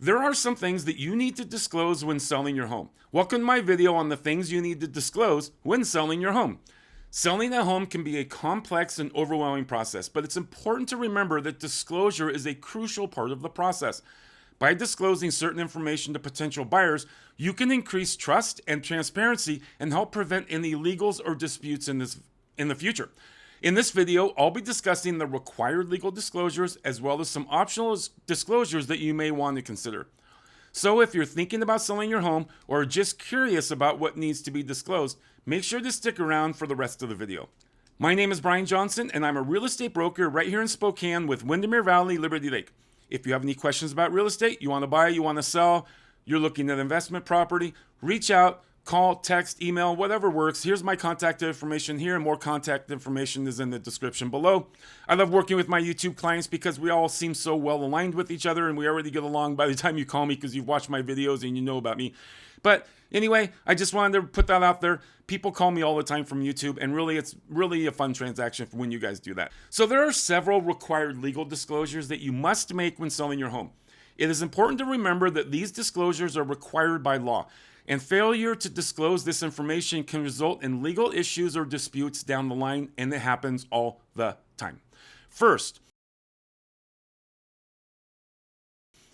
There are some things that you need to disclose when selling your home. Welcome to my video on the things you need to disclose when selling your home. Selling a home can be a complex and overwhelming process, but it's important to remember that disclosure is a crucial part of the process. By disclosing certain information to potential buyers, you can increase trust and transparency and help prevent any legals or disputes in the future. In this video, I'll be discussing the required legal disclosures as well as some optional disclosures that you may want to consider. So if you're thinking about selling your home or just curious about what needs to be disclosed, make sure to stick around for the rest of the video. My name is Brian Johnson and I'm a real estate broker right here in Spokane with Windermere Valley, Liberty Lake. If you have any questions about real estate, you want to buy, you want to sell, you're looking at investment property, reach out. Call, text, email, whatever works. Here's my contact information here, and more contact information is in the description below. I love working with my YouTube clients because we all seem so well aligned with each other and we already get along by the time you call me because you've watched my videos and you know about me. But anyway, I just wanted to put that out there. People call me all the time from YouTube, and really it's really a fun transaction for when you guys do that. So there are several required legal disclosures that you must make when selling your home. It is important to remember that these disclosures are required by law. And failure to disclose this information can result in legal issues or disputes down the line, and it happens all the time. First,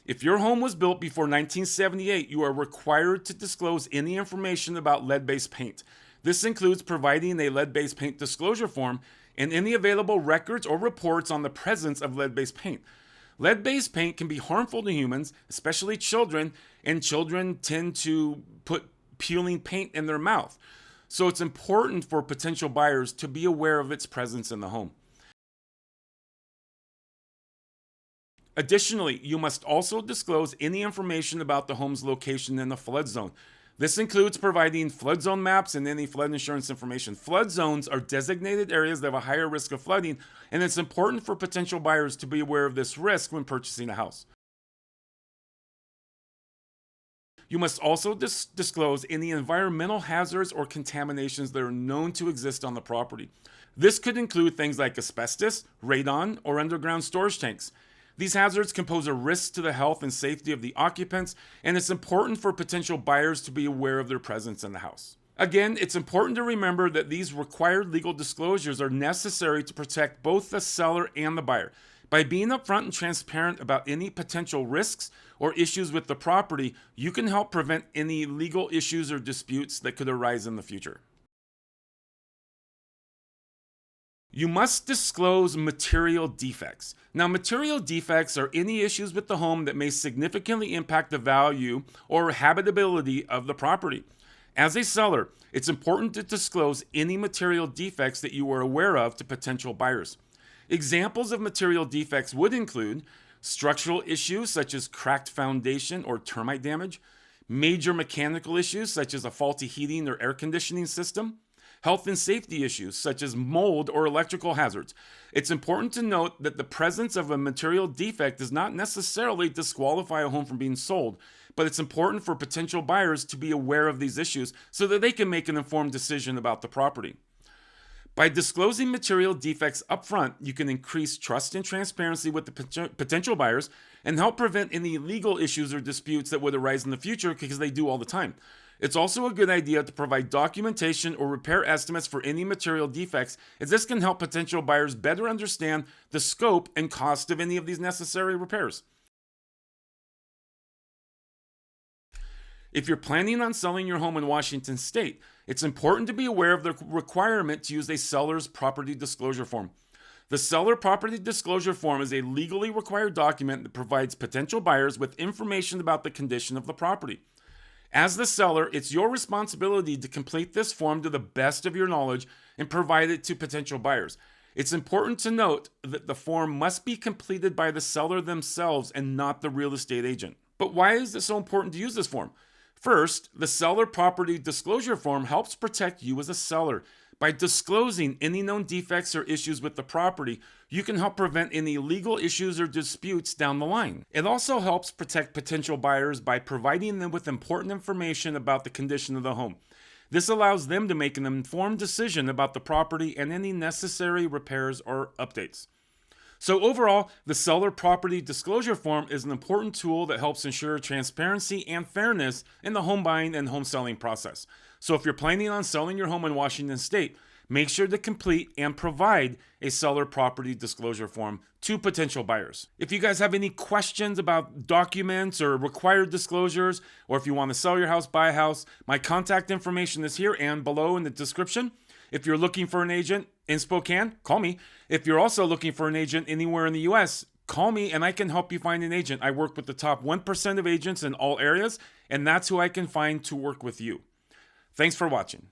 if your home was built before 1978, you are required to disclose any information about lead-based paint. This includes providing a lead-based paint disclosure form and any available records or reports on the presence of lead-based paint. Lead-based paint can be harmful to humans, especially children, and children tend to put peeling paint in their mouth. So it's important for potential buyers to be aware of its presence in the home. Additionally, you must also disclose any information about the home's location in the flood zone. This includes providing flood zone maps and any flood insurance information. Flood zones are designated areas that have a higher risk of flooding, and it's important for potential buyers to be aware of this risk when purchasing a house. You must also disclose any environmental hazards or contaminations that are known to exist on the property. This could include things like asbestos, radon, or underground storage tanks. These hazards can pose a risk to the health and safety of the occupants, and it's important for potential buyers to be aware of their presence in the house. Again, it's important to remember that these required legal disclosures are necessary to protect both the seller and the buyer. By being upfront and transparent about any potential risks or issues with the property, you can help prevent any legal issues or disputes that could arise in the future. You must disclose material defects. Now, material defects are any issues with the home that may significantly impact the value or habitability of the property. As a seller, it's important to disclose any material defects that you are aware of to potential buyers. Examples of material defects would include structural issues such as cracked foundation or termite damage, major mechanical issues such as a faulty heating or air conditioning system, health and safety issues such as mold or electrical hazards. It's important to note that the presence of a material defect does not necessarily disqualify a home from being sold, but it's important for potential buyers to be aware of these issues so that they can make an informed decision about the property. By disclosing material defects upfront, you can increase trust and transparency with the potential buyers and help prevent any legal issues or disputes that would arise in the future, because they do all the time. It's also a good idea to provide documentation or repair estimates for any material defects, as this can help potential buyers better understand the scope and cost of any of these necessary repairs. If you're planning on selling your home in Washington State, it's important to be aware of the requirement to use a seller's property disclosure form. The seller property disclosure form is a legally required document that provides potential buyers with information about the condition of the property. As the seller, it's your responsibility to complete this form to the best of your knowledge and provide it to potential buyers. It's important to note that the form must be completed by the seller themselves and not the real estate agent. But why is it so important to use this form? First, the seller property disclosure form helps protect you as a seller. By disclosing any known defects or issues with the property, you can help prevent any legal issues or disputes down the line. It also helps protect potential buyers by providing them with important information about the condition of the home. This allows them to make an informed decision about the property and any necessary repairs or updates. So overall, the seller property disclosure form is an important tool that helps ensure transparency and fairness in the home buying and home selling process. So if you're planning on selling your home in Washington State, make sure to complete and provide a seller property disclosure form to potential buyers. If you guys have any questions about documents or required disclosures, or if you want to sell your house, buy a house, my contact information is here and below in the description. If you're looking for an agent in Spokane, call me. If you're also looking for an agent anywhere in the US, call me and I can help you find an agent. I work with the top 1% of agents in all areas, and that's who I can find to work with you. Thanks for watching.